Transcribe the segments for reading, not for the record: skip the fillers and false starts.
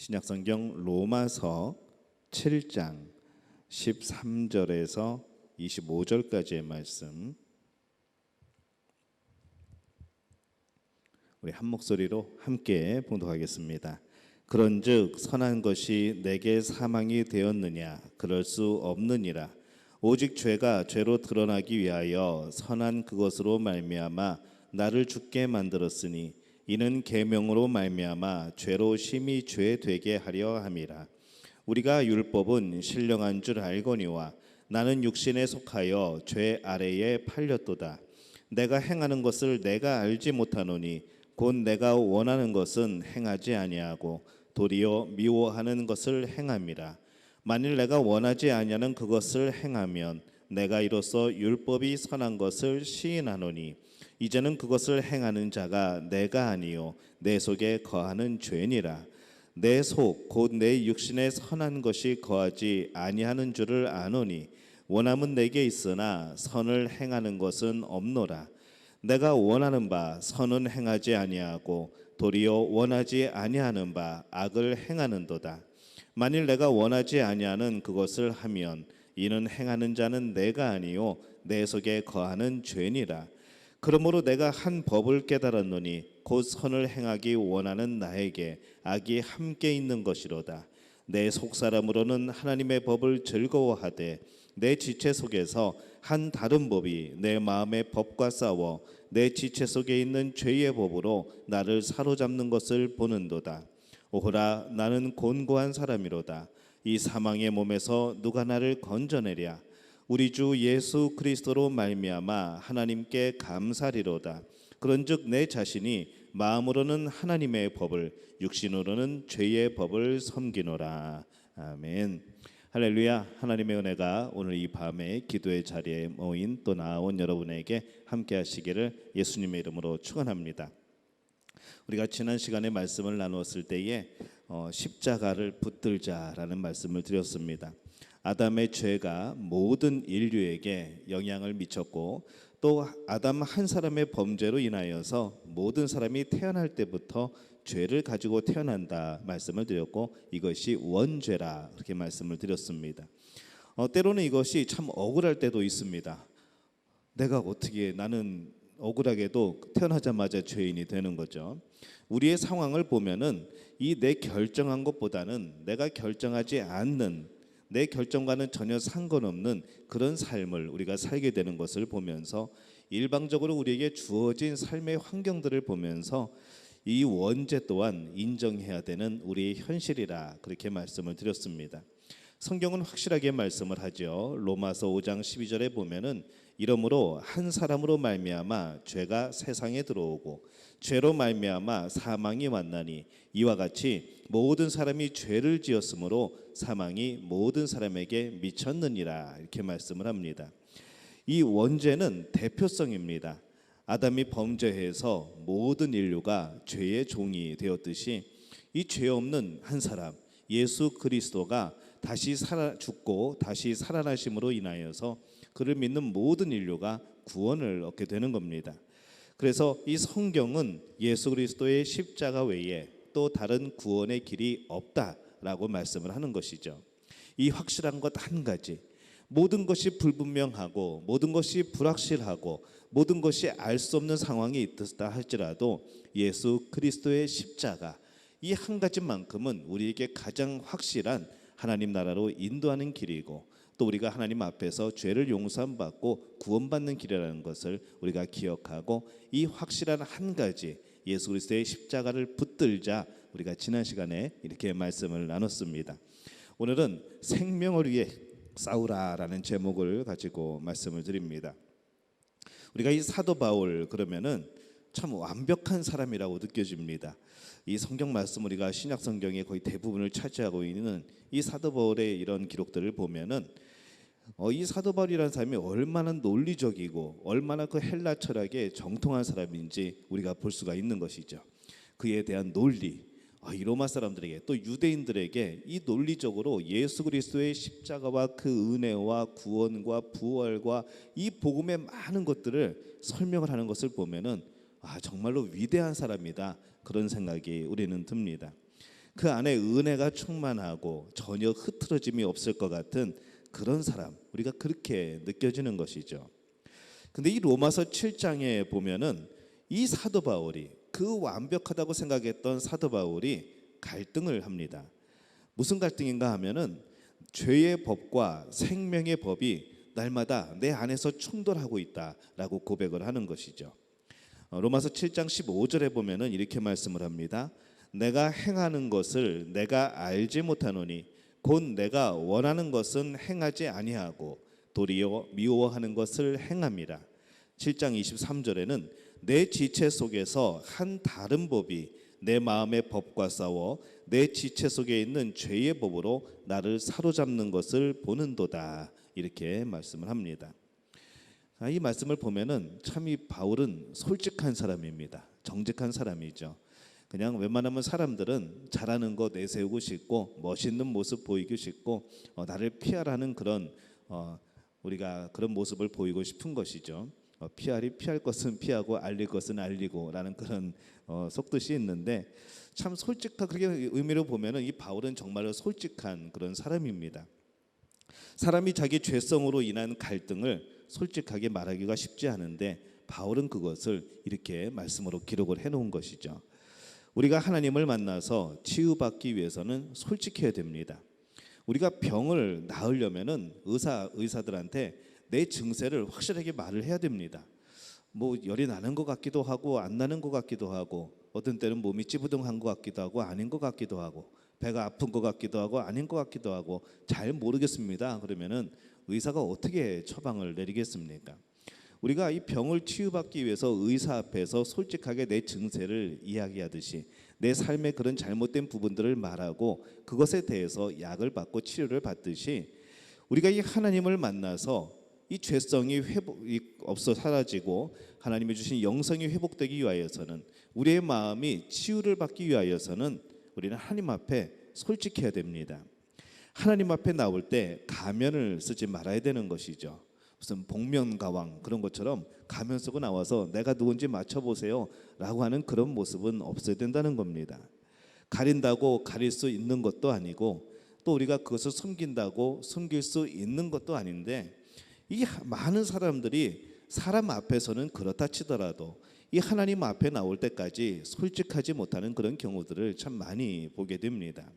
신약성경 로마서 7장 13절에서 25절까지의 말씀, 우리 한 목소리로 함께 봉독하겠습니다. 그런즉 선한 것이 내게 사망이 되었느냐? 그럴 수 없느니라. 오직 죄가 죄로 드러나기 위하여 선한 그것으로 말미암아 나를 죽게 만들었으니 이는 계명으로 말미암아 죄로 심히 죄 되게 하려 함이라. 우리가 율법은 신령한 줄 알거니와 나는 육신에 속하여 죄 아래에 팔렸도다. 내가 행하는 것을 내가 알지 못하노니 곧 내가 원하는 것은 행하지 아니하고 도리어 미워하는 것을 행함이라. 만일 내가 원하지 아니하는 그것을 행하면 내가 이로써 율법이 선한 것을 시인하노니 이제는 그것을 행하는 자가 내가 아니요 내 속에 거하는 죄니라. 내 속 곧 내 육신에 선한 것이 거하지 아니하는 줄을 아노니 원함은 내게 있으나 선을 행하는 것은 없노라. 내가 원하는 바 선은 행하지 아니하고 도리어 원하지 아니하는 바 악을 행하는도다. 만일 내가 원하지 아니하는 그것을 하면 이는 행하는 자는 내가 아니요 내 속에 거하는 죄니라. 그러므로 내가 한 법을 깨달았노니 곧 선을 행하기 원하는 나에게 악이 함께 있는 것이로다. 내 속사람으로는 하나님의 법을 즐거워하되 내 지체 속에서 한 다른 법이 내 마음의 법과 싸워 내 지체 속에 있는 죄의 법으로 나를 사로잡는 것을 보는도다. 오호라, 나는 곤고한 사람이로다. 이 사망의 몸에서 누가 나를 건져내랴? 우리 주 예수 그리스도로 말미암아 하나님께 감사리로다. 그런즉 내 자신이 마음으로는 하나님의 법을, 육신으로는 죄의 법을 섬기노라. 아멘. 할렐루야. 하나님의 은혜가 오늘 이 밤에 기도의 자리에 모인 또 나온 여러분에게 함께 하시기를 예수님의 이름으로 축원합니다. 우리가 지난 시간에 말씀을 나누었을 때에 십자가를 붙들자라는 말씀을 드렸습니다. 아담의 죄가 모든 인류에게 영향을 미쳤고 또 아담 한 사람의 범죄로 인하여서 모든 사람이 태어날 때부터 죄를 가지고 태어난다 말씀을 드렸고 이것이 원죄라 그렇게 말씀을 드렸습니다. 때로는 이것이 참 억울할 때도 있습니다. 내가 어떻게 나는 억울하게도 태어나자마자 죄인이 되는 거죠. 우리의 상황을 보면은 이 내 결정한 것보다는 내가 결정하지 않는 내 결정과는 전혀 상관없는 그런 삶을 우리가 살게 되는 것을 보면서 일방적으로 우리에게 주어진 삶의 환경들을 보면서 이 원죄 또한 인정해야 되는 우리의 현실이라 그렇게 말씀을 드렸습니다. 성경은 확실하게 말씀을 하죠. 로마서 5장 12절에 보면은 이러므로 한 사람으로 말미암아 죄가 세상에 들어오고 죄로 말미암아 사망이 왔나니 이와 같이 모든 사람이 죄를 지었으므로 사망이 모든 사람에게 미쳤느니라 이렇게 말씀을 합니다. 이 원죄는 대표성입니다. 아담이 범죄해서 모든 인류가 죄의 종이 되었듯이 이 죄 없는 한 사람 예수 그리스도가 다시 죽고 다시 살아나심으로 인하여서 그를 믿는 모든 인류가 구원을 얻게 되는 겁니다. 그래서 이 성경은 예수 그리스도의 십자가 외에 또 다른 구원의 길이 없다라고 말씀을 하는 것이죠. 이 확실한 것 한 가지, 모든 것이 불분명하고 모든 것이 불확실하고 모든 것이 알 수 없는 상황이 있다 할지라도 예수 그리스도의 십자가 이 한 가지만큼은 우리에게 가장 확실한 하나님 나라로 인도하는 길이고 또 우리가 하나님 앞에서 죄를 용서받고 구원받는 길이라는 것을 우리가 기억하고 이 확실한 한 가지 예수 그리스도의 십자가를 붙들자 우리가 지난 시간에 이렇게 말씀을 나눴습니다. 오늘은 생명을 위해 싸우라라는 제목을 가지고 말씀을 드립니다. 우리가 이 사도 바울 그러면은 참 완벽한 사람이라고 느껴집니다. 이 성경 말씀 우리가 신약 성경의 거의 대부분을 차지하고 있는 이 사도 바울의 이런 기록들을 보면은 이 사도 바울이라는 사람이 얼마나 논리적이고 얼마나 그 헬라 철학에 정통한 사람인지 우리가 볼 수가 있는 것이죠. 그에 대한 논리, 이 로마 사람들에게 또 유대인들에게 이 논리적으로 예수 그리스도의 십자가와 그 은혜와 구원과 부활과 이 복음의 많은 것들을 설명을 하는 것을 보면은 정말로 위대한 사람이다 그런 생각이 우리는 듭니다. 그 안에 은혜가 충만하고 전혀 흐트러짐이 없을 것 같은 그런 사람, 우리가 그렇게 느껴지는 것이죠. 근데 이 로마서 7장에 보면은 이 사도 바울이, 그 완벽하다고 생각했던 사도 바울이 갈등을 합니다. 무슨 갈등인가 하면은 죄의 법과 생명의 법이 날마다 내 안에서 충돌하고 있다라고 고백을 하는 것이죠. 로마서 7장 15절에 보면은 이렇게 말씀을 합니다. 내가 행하는 것을 내가 알지 못하노니 곧 내가 원하는 것은 행하지 아니하고 도리어 미워하는 것을 행함이라. 7장 23절에는 내 지체 속에서 한 다른 법이 내 마음의 법과 싸워 내 지체 속에 있는 죄의 법으로 나를 사로잡는 것을 보는도다, 이렇게 말씀을 합니다. 이 말씀을 보면은 참 이 바울은 솔직한 사람입니다. 정직한 사람이죠. 그냥 웬만하면 사람들은 잘하는 거 내세우고 싶고 멋있는 모습 보이고 싶고 나를 피하라는 그런 우리가 그런 모습을 보이고 싶은 것이죠. 피할 것은 피하고 알릴 것은 알리고라는 그런 속뜻이 있는데, 참 솔직한, 그렇게 의미로 보면은 이 바울은 정말로 솔직한 그런 사람입니다. 사람이 자기 죄성으로 인한 갈등을 솔직하게 말하기가 쉽지 않은데 바울은 그것을 이렇게 말씀으로 기록을 해놓은 것이죠. 우리가 하나님을 만나서 치유받기 위해서는 솔직해야 됩니다. 우리가 병을 나으려면은 의사들한테 내 증세를 확실하게 말을 해야 됩니다. 뭐 열이 나는 것 같기도 하고 안 나는 것 같기도 하고, 어떤 때는 몸이 찌부둥한 것 같기도 하고 아닌 것 같기도 하고, 배가 아픈 것 같기도 하고 아닌 것 같기도 하고, 잘 모르겠습니다. 그러면은 의사가 어떻게 처방을 내리겠습니까? 우리가 이 병을 치유받기 위해서 의사 앞에서 솔직하게 내 증세를 이야기하듯이 내 삶의 그런 잘못된 부분들을 말하고 그것에 대해서 약을 받고 치료를 받듯이, 우리가 이 하나님을 만나서 이 죄성이 회복이 없어 사라지고 하나님이 주신 영성이 회복되기 위하여서는, 우리의 마음이 치유를 받기 위하여서는 우리는 하나님 앞에 솔직해야 됩니다. 하나님 앞에 나올 때 가면을 쓰지 말아야 되는 것이죠. 무슨 복면가왕 그런 것처럼 가면 쓰고 나와서 내가 누군지 맞춰보세요 라고 하는 그런 모습은 없어야 된다는 겁니다. 가린다고 가릴 수 있는 것도 아니고, 또 우리가 그것을 숨긴다고 숨길 수 있는 것도 아닌데, 이 많은 사람들이 사람 앞에서는 그렇다 치더라도 이 하나님 앞에 나올 때까지 솔직하지 못하는 그런 경우들을 참 많이 보게 됩니다.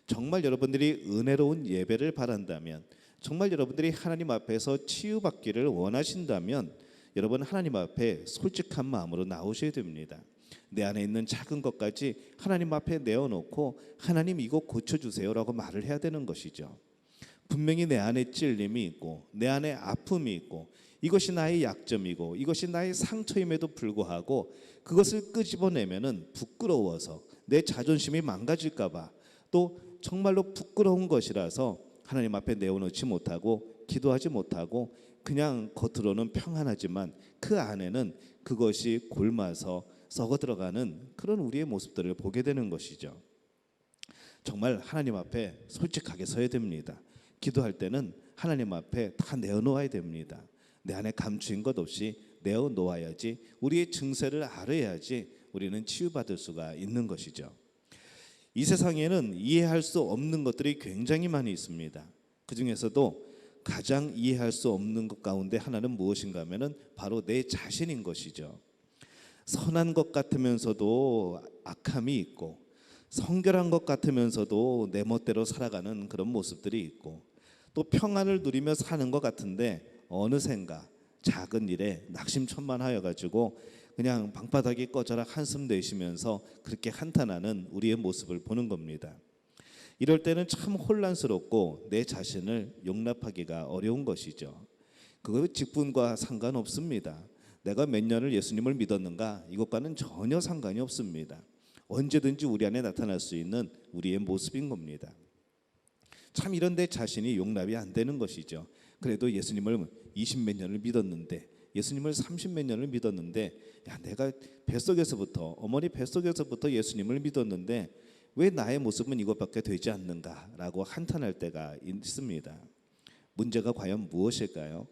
정말 여러분들이 은혜로운 예배를 바란다면, 정말 여러분들이 하나님 앞에서 치유받기를 원하신다면, 여러분 하나님 앞에 솔직한 마음으로 나오셔야 됩니다. 내 안에 있는 작은 것까지 하나님 앞에 내어놓고 하나님 이거 고쳐주세요라고 말을 해야 되는 것이죠. 분명히 내 안에 찔림이 있고 내 안에 아픔이 있고 이것이 나의 약점이고 이것이 나의 상처임에도 불구하고 그것을 끄집어내면은 부끄러워서 내 자존심이 망가질까 봐, 또 정말로 부끄러운 것이라서 하나님 앞에 내어놓지 못하고 기도하지 못하고 그냥 겉으로는 평안하지만 그 안에는 그것이 골마서 썩어 들어가는 그런 우리의 모습들을 보게 되는 것이죠. 정말 하나님 앞에 솔직하게 서야 됩니다. 기도할 때는 하나님 앞에 다 내어놓아야 됩니다. 내 안에 감추인 것 없이 내어놓아야지, 우리의 증세를 알아야지 우리는 치유받을 수가 있는 것이죠. 이 세상에는 이해할 수 없는 것들이 굉장히 많이 있습니다. 그 중에서도 가장 이해할 수 없는 것 가운데 하나는 무엇인가 하면은 바로 내 자신인 것이죠. 선한 것 같으면서도 악함이 있고, 성결한 것 같으면서도 내 멋대로 살아가는 그런 모습들이 있고, 또 평안을 누리며 사는 것 같은데 어느샌가 작은 일에 낙심천만하여 가지고 그냥 방바닥이 꺼져라 한숨 내쉬면서 그렇게 한탄하는 우리의 모습을 보는 겁니다. 이럴 때는 참 혼란스럽고 내 자신을 용납하기가 어려운 것이죠. 그거 직분과 상관없습니다. 내가 몇 년을 예수님을 믿었는가, 이것과는 전혀 상관이 없습니다. 언제든지 우리 안에 나타날 수 있는 우리의 모습인 겁니다. 참 이런 내 자신이 용납이 안 되는 것이죠. 그래도 예수님을 20몇 년을 믿었는데, 예수님을 30몇 년을 믿었는데, 야, 내가 뱃속에서부터, 어머니 뱃속에서부터 예수님을 믿었는데 왜 나의 모습은 이것밖에 되지 않는가라고 한탄할 때가 있습니다. 문제가 과연 무엇일까요?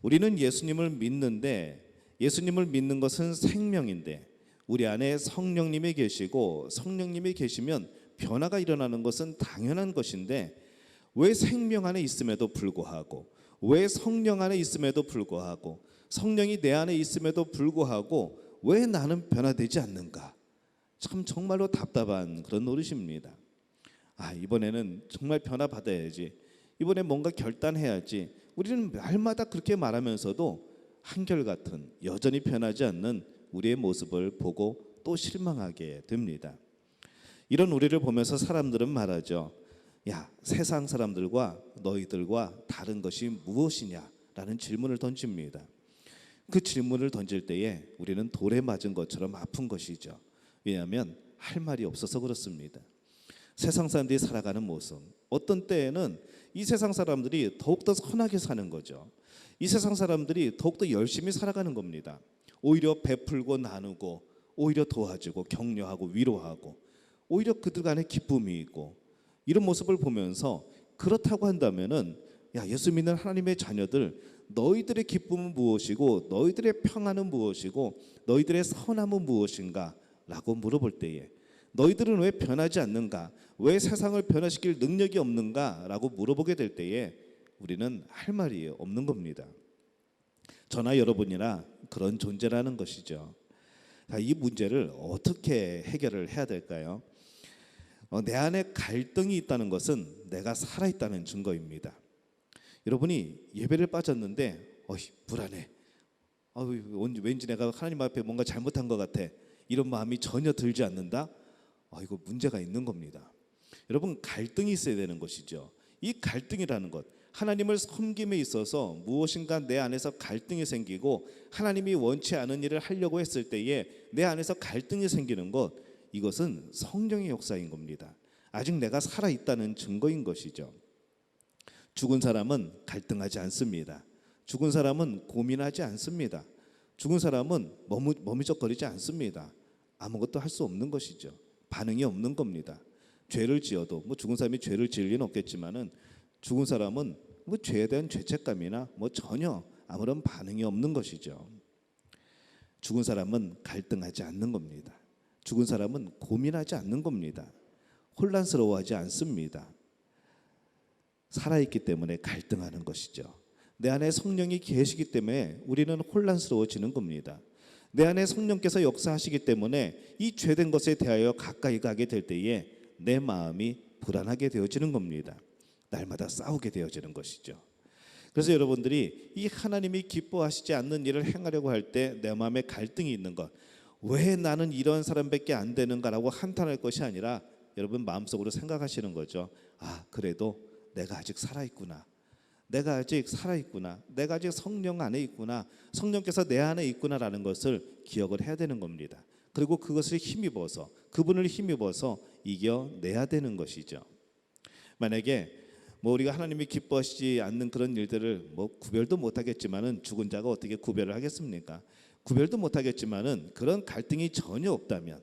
우리는 예수님을 믿는데, 예수님을 믿는 것은 생명인데, 우리 안에 성령님이 계시고 성령님이 계시면 변화가 일어나는 것은 당연한 것인데 왜 생명 안에 있음에도 불구하고, 왜 성령 안에 있음에도 불구하고, 성령이 내 안에 있음에도 불구하고 왜 나는 변화되지 않는가? 참 정말로 답답한 그런 노릇입니다. 이번에는 정말 변화 받아야지, 이번에 뭔가 결단해야지. 우리는 말마다 그렇게 말하면서도 한결같은 여전히 변하지 않는 우리의 모습을 보고 또 실망하게 됩니다. 이런 우리를 보면서 사람들은 말하죠. 야, 세상 사람들과 너희들과 다른 것이 무엇이냐? 라는 질문을 던집니다. 그 질문을 던질 때에 우리는 돌에 맞은 것처럼 아픈 것이죠. 왜냐하면 할 말이 없어서 그렇습니다. 세상 사람들이 살아가는 모습, 어떤 때에는 이 세상 사람들이 더욱더 선하게 사는 거죠. 이 세상 사람들이 더욱더 열심히 살아가는 겁니다. 오히려 베풀고 나누고, 오히려 도와주고 격려하고 위로하고, 오히려 그들 간에 기쁨이 있고, 이런 모습을 보면서 그렇다고 한다면은, 야, 예수 믿는 하나님의 자녀들, 너희들의 기쁨은 무엇이고 너희들의 평안은 무엇이고 너희들의 선함은 무엇인가? 라고 물어볼 때에 너희들은 왜 변하지 않는가? 왜 세상을 변화시킬 능력이 없는가? 라고 물어보게 될 때에 우리는 할 말이 없는 겁니다. 저나 여러분이나 그런 존재라는 것이죠. 이 문제를 어떻게 해결을 해야 될까요? 내 안에 갈등이 있다는 것은 내가 살아있다는 증거입니다. 여러분이 예배를 빠졌는데 불안해, 왠지 내가 하나님 앞에 뭔가 잘못한 것 같아, 이런 마음이 전혀 들지 않는다? 이거 문제가 있는 겁니다. 여러분, 갈등이 있어야 되는 것이죠. 이 갈등이라는 것, 하나님을 섬김에 있어서 무엇인가 내 안에서 갈등이 생기고 하나님이 원치 않은 일을 하려고 했을 때에 내 안에서 갈등이 생기는 것, 이것은 성령의 역사인 겁니다. 아직 내가 살아있다는 증거인 것이죠. 죽은 사람은 갈등하지 않습니다. 죽은 사람은 고민하지 않습니다. 죽은 사람은 머미적거리지 않습니다. 아무것도 할 수 없는 것이죠. 반응이 없는 겁니다. 죄를 지어도 죽은 사람이 죄를 지을 리는 없겠지만은 죽은 사람은 죄에 대한 죄책감이나 전혀 아무런 반응이 없는 것이죠. 죽은 사람은 갈등하지 않는 겁니다. 죽은 사람은 고민하지 않는 겁니다. 혼란스러워하지 않습니다. 살아있기 때문에 갈등하는 것이죠. 내 안에 성령이 계시기 때문에 우리는 혼란스러워지는 겁니다. 내 안에 성령께서 역사하시기 때문에 이 죄된 것에 대하여 가까이 가게 될 때에 내 마음이 불안하게 되어지는 겁니다. 날마다 싸우게 되어지는 것이죠. 그래서 여러분들이 이 하나님이 기뻐하시지 않는 일을 행하려고 할 때 내 마음에 갈등이 있는 것, 왜 나는 이런 사람밖에 안 되는가라고 한탄할 것이 아니라 여러분 마음속으로 생각하시는 거죠. 그래도 내가 아직 살아있구나. 내가 아직 살아있구나. 내가 아직 성령 안에 있구나. 성령께서 내 안에 있구나라는 것을 기억을 해야 되는 겁니다. 그리고 그것을 힘입어서, 그분을 힘입어서 이겨내야 되는 것이죠. 만약에 우리가 하나님이 기뻐하시지 않는 그런 일들을 구별도 못하겠지만은, 죽은 자가 어떻게 구별을 하겠습니까? 구별도 못하겠지만은 그런 갈등이 전혀 없다면,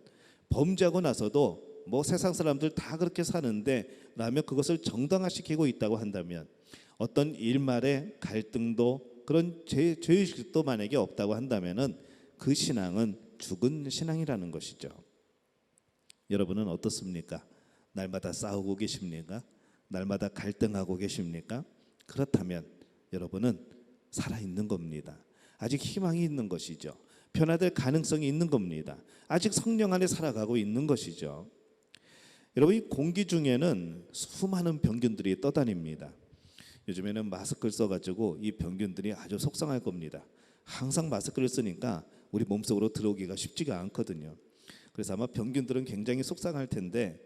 범죄하고 나서도 세상 사람들 다 그렇게 사는데 라면 그것을 정당화시키고 있다고 한다면, 어떤 일말의 갈등도 그런 죄의식도 만약에 없다고 한다면은 그 신앙은 죽은 신앙이라는 것이죠. 여러분은 어떻습니까? 날마다 싸우고 계십니까? 날마다 갈등하고 계십니까? 그렇다면 여러분은 살아있는 겁니다. 아직 희망이 있는 것이죠. 변화될 가능성이 있는 겁니다. 아직 성령 안에 살아가고 있는 것이죠. 여러분, 이 공기 중에는 수많은 병균들이 떠다닙니다. 요즘에는 마스크를 써가지고 이 병균들이 아주 속상할 겁니다. 항상 마스크를 쓰니까 우리 몸속으로 들어오기가 쉽지가 않거든요. 그래서 아마 병균들은 굉장히 속상할 텐데,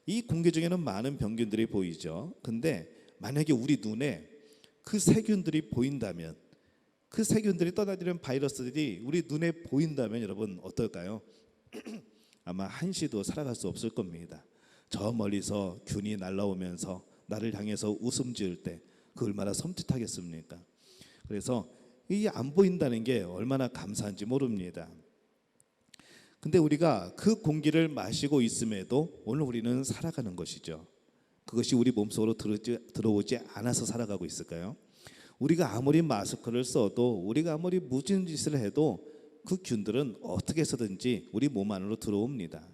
이 공기 중에는 많은 병균들이 보이죠. 근데 만약에 우리 눈에 그 세균들이 보인다면, 그 세균들이 떠다니는 바이러스들이 우리 눈에 보인다면 여러분 어떨까요? 아마 한시도 살아갈 수 없을 겁니다. 저 멀리서 균이 날아오면서 나를 향해서 웃음 지을 때 그 얼마나 섬찟하겠습니까? 그래서 이 안 보인다는 게 얼마나 감사한지 모릅니다. 근데 우리가 그 공기를 마시고 있음에도 오늘 우리는 살아가는 것이죠. 그것이 우리 몸속으로 들어오지 않아서 살아가고 있을까요? 우리가 아무리 마스크를 써도, 우리가 아무리 무슨 짓을 해도 그 균들은 어떻게 해서든지 우리 몸 안으로 들어옵니다.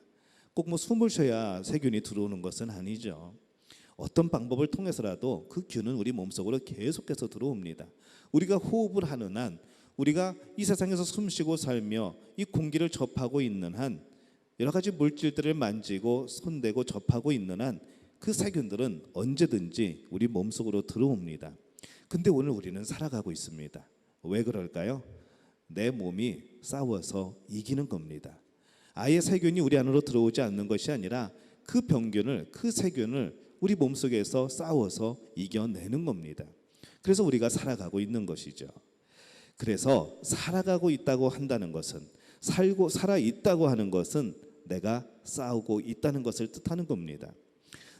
꼭 뭐 숨을 쉬어야 세균이 들어오는 것은 아니죠. 어떤 방법을 통해서라도 그 균은 우리 몸속으로 계속해서 들어옵니다. 우리가 호흡을 하는 한, 우리가 이 세상에서 숨쉬고 살며 이 공기를 접하고 있는 한, 여러 가지 물질들을 만지고 손대고 접하고 있는 한 그 세균들은 언제든지 우리 몸속으로 들어옵니다. 근데 오늘 우리는 살아가고 있습니다. 왜 그럴까요? 내 몸이 싸워서 이기는 겁니다. 아예 세균이 우리 안으로 들어오지 않는 것이 아니라 그 병균을, 그 세균을 우리 몸속에서 싸워서 이겨내는 겁니다. 그래서 우리가 살아가고 있는 것이죠. 그래서 살아가고 있다고 한다는 것은, 살아 있다고 하는 것은 내가 싸우고 있다는 것을 뜻하는 겁니다.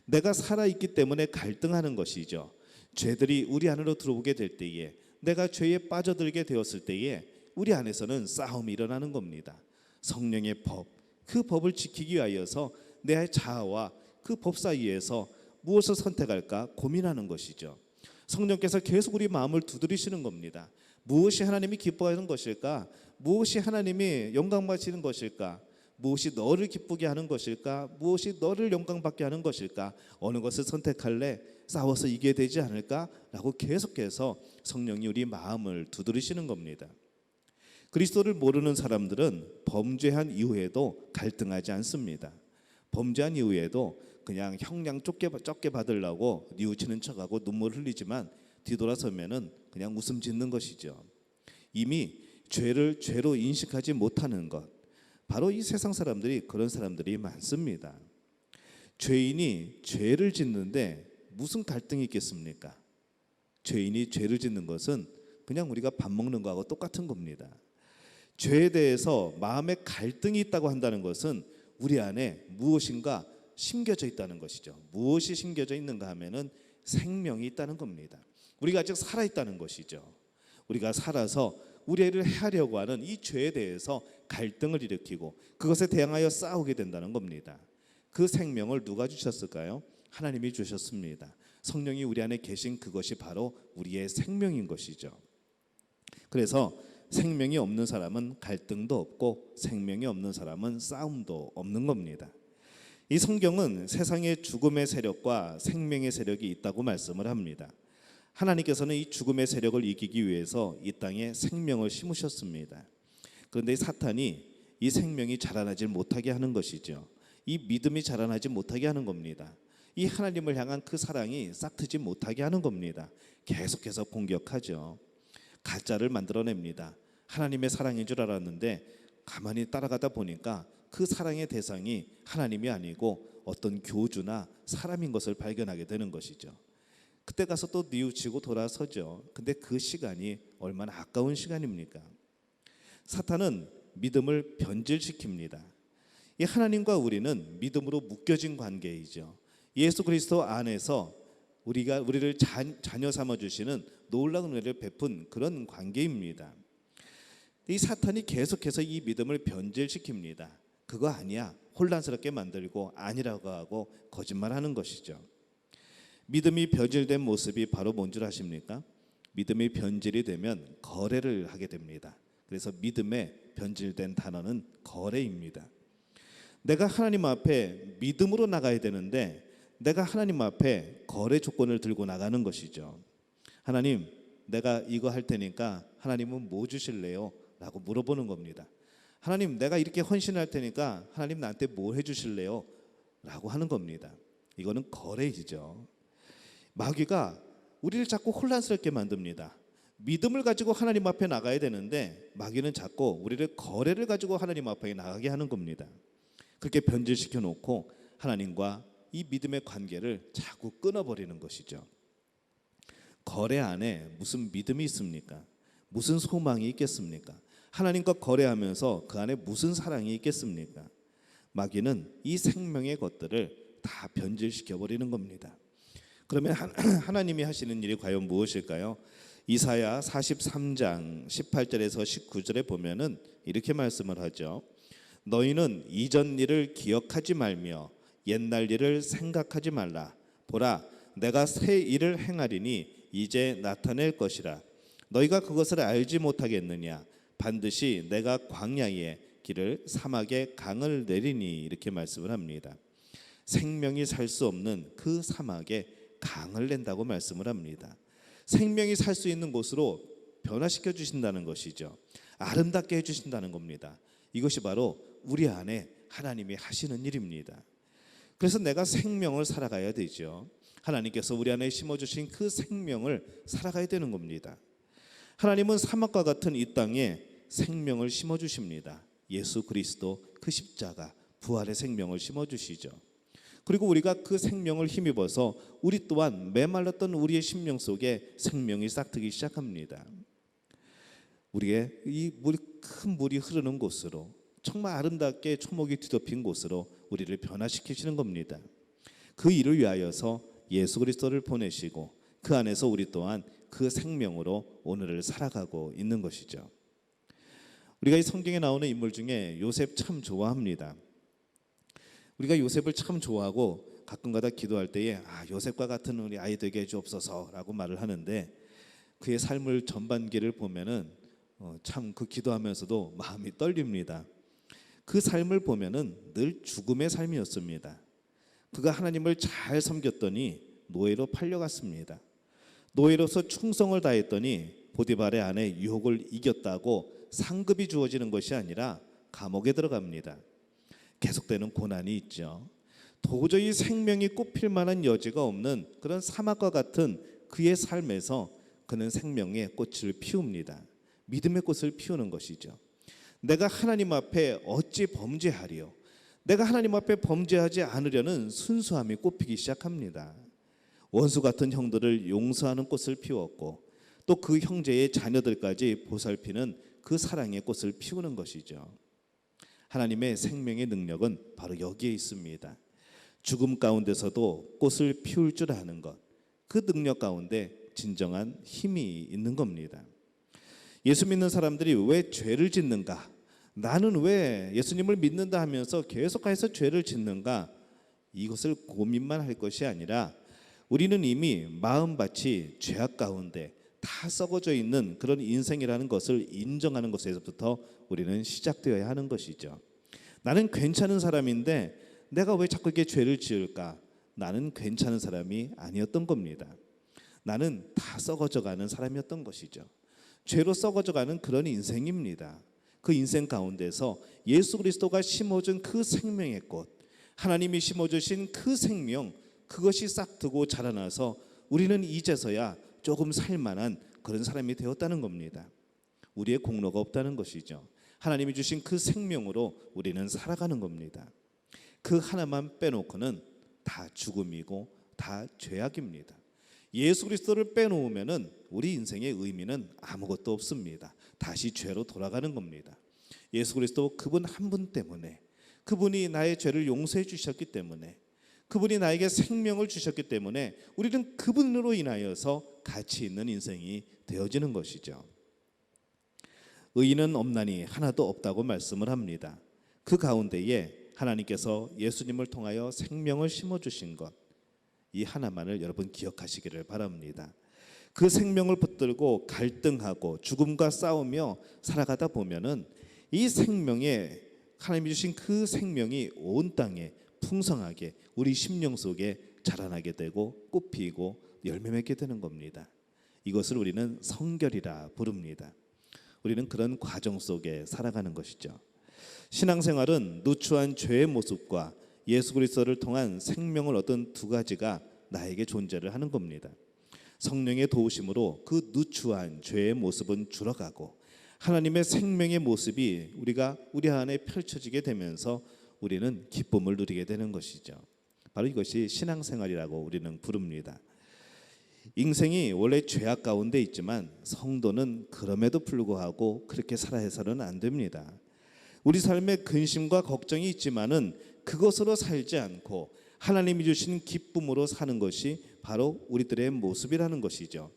내가 살아 있기 때문에 갈등하는 것이죠. 죄들이 우리 안으로 들어오게 될 때에, 내가 죄에 빠져들게 되었을 때에 우리 안에서는 싸움이 일어나는 겁니다. 성령의 법, 그 법을 지키기 위하여서 내 자아와 그 법 사이에서 무엇을 선택할까 고민하는 것이죠. 성령께서 계속 우리 마음을 두드리시는 겁니다. 무엇이 하나님이 기뻐하는 것일까? 무엇이 하나님이 영광 받으시는 것일까? 무엇이 너를 기쁘게 하는 것일까? 무엇이 너를 영광받게 하는 것일까? 어느 것을 선택할래? 싸워서 이기게 되지 않을까? 라고 계속해서 성령이 우리 마음을 두드리시는 겁니다. 그리스도를 모르는 사람들은 범죄한 이후에도 갈등하지 않습니다. 범죄한 이후에도 그냥 형량 적게 받으려고 뉘우치는 척하고 눈물 흘리지만 뒤돌아서면은 그냥 웃음 짓는 것이죠. 이미 죄를 죄로 인식하지 못하는 것, 바로 이 세상 사람들이 그런 사람들이 많습니다. 죄인이 죄를 짓는데 무슨 갈등이 있겠습니까? 죄인이 죄를 짓는 것은 그냥 우리가 밥 먹는 거하고 똑같은 겁니다. 죄에 대해서 마음에 갈등이 있다고 한다는 것은 우리 안에 무엇인가 심겨져 있다는 것이죠. 무엇이 심겨져 있는가 하면은 생명이 있다는 겁니다. 우리가 아직 살아 있다는 것이죠. 우리가 살아서 우리를 해하려고 하는 이 죄에 대해서 갈등을 일으키고 그것에 대항하여 싸우게 된다는 겁니다. 그 생명을 누가 주셨을까요? 하나님이 주셨습니다. 성령이 우리 안에 계신 그것이 바로 우리의 생명인 것이죠. 그래서 생명이 없는 사람은 갈등도 없고 생명이 없는 사람은 싸움도 없는 겁니다. 이 성경은 세상의 죽음의 세력과 생명의 세력이 있다고 말씀을 합니다. 하나님께서는 이 죽음의 세력을 이기기 위해서 이 땅에 생명을 심으셨습니다. 그런데 사탄이 이 생명이 자라나지 못하게 하는 것이죠. 이 믿음이 자라나지 못하게 하는 겁니다. 이 하나님을 향한 그 사랑이 싹트지 못하게 하는 겁니다. 계속해서 공격하죠. 가짜를 만들어냅니다. 하나님의 사랑인 줄 알았는데 가만히 따라가다 보니까 그 사랑의 대상이 하나님이 아니고 어떤 교주나 사람인 것을 발견하게 되는 것이죠. 그때 가서 또 뉘우치고 돌아서죠. 근데 그 시간이 얼마나 아까운 시간입니까? 사탄은 믿음을 변질시킵니다. 이 하나님과 우리는 믿음으로 묶여진 관계이죠. 예수 그리스도 안에서 우리를 자녀 삼아 주시는 놀라운 은혜를 베푼 그런 관계입니다. 이 사탄이 계속해서 이 믿음을 변질시킵니다. 그거 아니야, 혼란스럽게 만들고 아니라고 하고 거짓말하는 것이죠. 믿음이 변질된 모습이 바로 뭔 줄 아십니까? 믿음이 변질이 되면 거래를 하게 됩니다. 그래서 믿음의 변질된 단어는 거래입니다. 내가 하나님 앞에 믿음으로 나가야 되는데 내가 하나님 앞에 거래 조건을 들고 나가는 것이죠. 하나님, 내가 이거 할 테니까 하나님은 뭐 주실래요? 라고 물어보는 겁니다. 하나님, 내가 이렇게 헌신할 테니까 하나님 나한테 뭐 해주실래요? 라고 하는 겁니다. 이거는 거래이죠. 마귀가 우리를 자꾸 혼란스럽게 만듭니다. 믿음을 가지고 하나님 앞에 나가야 되는데 마귀는 자꾸 우리를 거래를 가지고 하나님 앞에 나가게 하는 겁니다. 그렇게 변질시켜 놓고 하나님과 이 믿음의 관계를 자꾸 끊어버리는 것이죠. 거래 안에 무슨 믿음이 있습니까? 무슨 소망이 있겠습니까? 하나님과 거래하면서 그 안에 무슨 사랑이 있겠습니까? 마귀는 이 생명의 것들을 다 변질시켜 버리는 겁니다. 그러면 하나님이 하시는 일이 과연 무엇일까요? 이사야 43장 18절에서 19절에 보면은 이렇게 말씀을 하죠. 너희는 이전 일을 기억하지 말며 옛날 일을 생각하지 말라. 보라, 내가 새 일을 행하리니 이제 나타낼 것이라. 너희가 그것을 알지 못하겠느냐? 반드시 내가 광야에 길을 사막에 강을 내리니 이렇게 말씀을 합니다. 생명이 살 수 없는 그 사막에 강을 낸다고 말씀을 합니다. 생명이 살 수 있는 곳으로 변화시켜 주신다는 것이죠. 아름답게 해주신다는 겁니다. 이것이 바로 우리 안에 하나님이 하시는 일입니다. 그래서 내가 생명을 살아가야 되죠. 하나님께서 우리 안에 심어주신 그 생명을 살아가야 되는 겁니다. 하나님은 사막과 같은 이 땅에 생명을 심어주십니다. 예수 그리스도 그 십자가 부활의 생명을 심어주시죠. 그리고 우리가 그 생명을 힘입어서 우리 또한 메말랐던 우리의 심령 속에 생명이 싹트기 시작합니다. 우리의 이 큰 물이 흐르는 곳으로, 정말 아름답게 초목이 뒤덮인 곳으로 우리를 변화시키시는 겁니다. 그 일을 위하여서 예수 그리스도를 보내시고 그 안에서 우리 또한 그 생명으로 오늘을 살아가고 있는 것이죠. 우리가 이 성경에 나오는 인물 중에 요셉 참 좋아합니다. 우리가 요셉을 참 좋아하고 가끔가다 기도할 때에 요셉과 같은 우리 아이 되게 해주옵소서라고 말을 하는데, 그의 삶을 전반기를 보면은 참 그 기도하면서도 마음이 떨립니다. 그 삶을 보면은 늘 죽음의 삶이었습니다. 그가 하나님을 잘 섬겼더니 노예로 팔려갔습니다. 노예로서 충성을 다했더니 보디발의 아내 유혹을 이겼다고 상급이 주어지는 것이 아니라 감옥에 들어갑니다. 계속되는 고난이 있죠. 도저히 생명이 꽃필 만한 여지가 없는 그런 사막과 같은 그의 삶에서 그는 생명의 꽃을 피웁니다. 믿음의 꽃을 피우는 것이죠. 내가 하나님 앞에 어찌 범죄하리요? 내가 하나님 앞에 범죄하지 않으려는 순수함이 꽃피기 시작합니다. 원수 같은 형들을 용서하는 꽃을 피웠고 또 그 형제의 자녀들까지 보살피는 그 사랑의 꽃을 피우는 것이죠. 하나님의 생명의 능력은 바로 여기에 있습니다. 죽음 가운데서도 꽃을 피울 줄 아는 것, 그 능력 가운데 진정한 힘이 있는 겁니다. 예수 믿는 사람들이 왜 죄를 짓는가? 나는 왜 예수님을 믿는다 하면서 계속해서 죄를 짓는가? 이것을 고민만 할 것이 아니라 우리는 이미 마음밭이 죄악 가운데 다 썩어져 있는 그런 인생이라는 것을 인정하는 것에서부터 우리는 시작되어야 하는 것이죠. 나는 괜찮은 사람인데 내가 왜 자꾸 이렇게 죄를 지을까? 나는 괜찮은 사람이 아니었던 겁니다. 나는 다 썩어져가는 사람이었던 것이죠. 죄로 썩어져가는 그런 인생입니다. 그 인생 가운데서 예수 그리스도가 심어준 그 생명의 꽃, 하나님이 심어주신 그 생명, 그것이 싹트고 자라나서 우리는 이제서야 조금 살만한 그런 사람이 되었다는 겁니다. 우리의 공로가 없다는 것이죠. 하나님이 주신 그 생명으로 우리는 살아가는 겁니다. 그 하나만 빼놓고는 다 죽음이고 다 죄악입니다. 예수 그리스도를 빼놓으면은 우리 인생의 의미는 아무것도 없습니다. 다시 죄로 돌아가는 겁니다. 예수 그리스도 그분 한 분 때문에, 그분이 나의 죄를 용서해 주셨기 때문에, 그분이 나에게 생명을 주셨기 때문에 우리는 그분으로 인하여서 가치 있는 인생이 되어지는 것이죠. 의인은 없나니 하나도 없다고 말씀을 합니다. 그 가운데에 하나님께서 예수님을 통하여 생명을 심어주신 것, 이 하나만을 여러분 기억하시기를 바랍니다. 그 생명을 붙들고 갈등하고 죽음과 싸우며 살아가다 보면은 이 생명에, 하나님이 주신 그 생명이 온 땅에 풍성하게 우리 심령 속에 자라나게 되고 꽃피고 열매 맺게 되는 겁니다. 이것을 우리는 성결이라 부릅니다. 우리는 그런 과정 속에 살아가는 것이죠. 신앙생활은 누추한 죄의 모습과 예수 그리스도를 통한 생명을 얻은 두 가지가 나에게 존재를 하는 겁니다. 성령의 도우심으로 그 누추한 죄의 모습은 줄어가고 하나님의 생명의 모습이 우리 안에 펼쳐지게 되면서 우리는 기쁨을 누리게 되는 것이죠. 바로 이것이 신앙생활이라고 우리는 부릅니다. 인생이 원래 죄악 가운데 있지만 성도는 그럼에도 불구하고 그렇게 살아서는 안 됩니다. 우리 삶에 근심과 걱정이 있지만은 그것으로 살지 않고 하나님이 주신 기쁨으로 사는 것이 바로 우리들의 모습이라는 것이죠.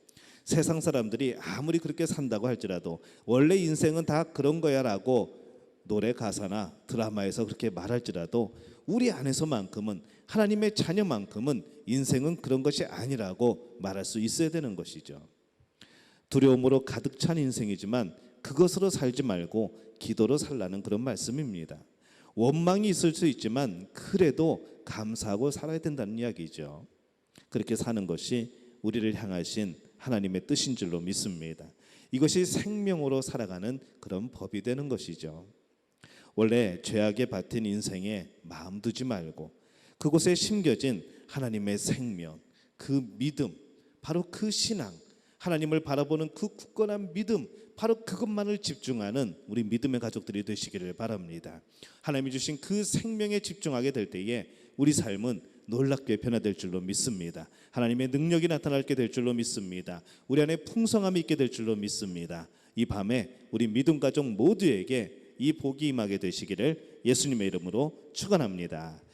세상 사람들이 아무리 그렇게 산다고 할지라도 원래 인생은 다 그런 거야 라고 노래 가사나 드라마에서 그렇게 말할지라도 우리 안에서만큼은, 하나님의 자녀만큼은 인생은 그런 것이 아니라고 말할 수 있어야 되는 것이죠. 두려움으로 가득 찬 인생이지만 그것으로 살지 말고 기도로 살라는 그런 말씀입니다. 원망이 있을 수 있지만 그래도 감사하고 살아야 된다는 이야기죠. 그렇게 사는 것이 우리를 향하신 하나님의 뜻인 줄로 믿습니다. 이것이 생명으로 살아가는 그런 법이 되는 것이죠. 원래 죄악에 밭은 인생에 마음 두지 말고 그곳에 심겨진 하나님의 생명, 그 믿음, 바로 그 신앙, 하나님을 바라보는 그 굳건한 믿음, 바로 그것만을 집중하는 우리 믿음의 가족들이 되시기를 바랍니다. 하나님이 주신 그 생명에 집중하게 될 때에 우리 삶은 놀랍게 변화될 줄로 믿습니다. 하나님의 능력이 나타나게 될 줄로 믿습니다. 우리 안에 풍성함이 있게 될 줄로 믿습니다. 이 밤에 우리 믿음 가족 모두에게 이 복이 임하게 되시기를 예수님의 이름으로 축원합니다.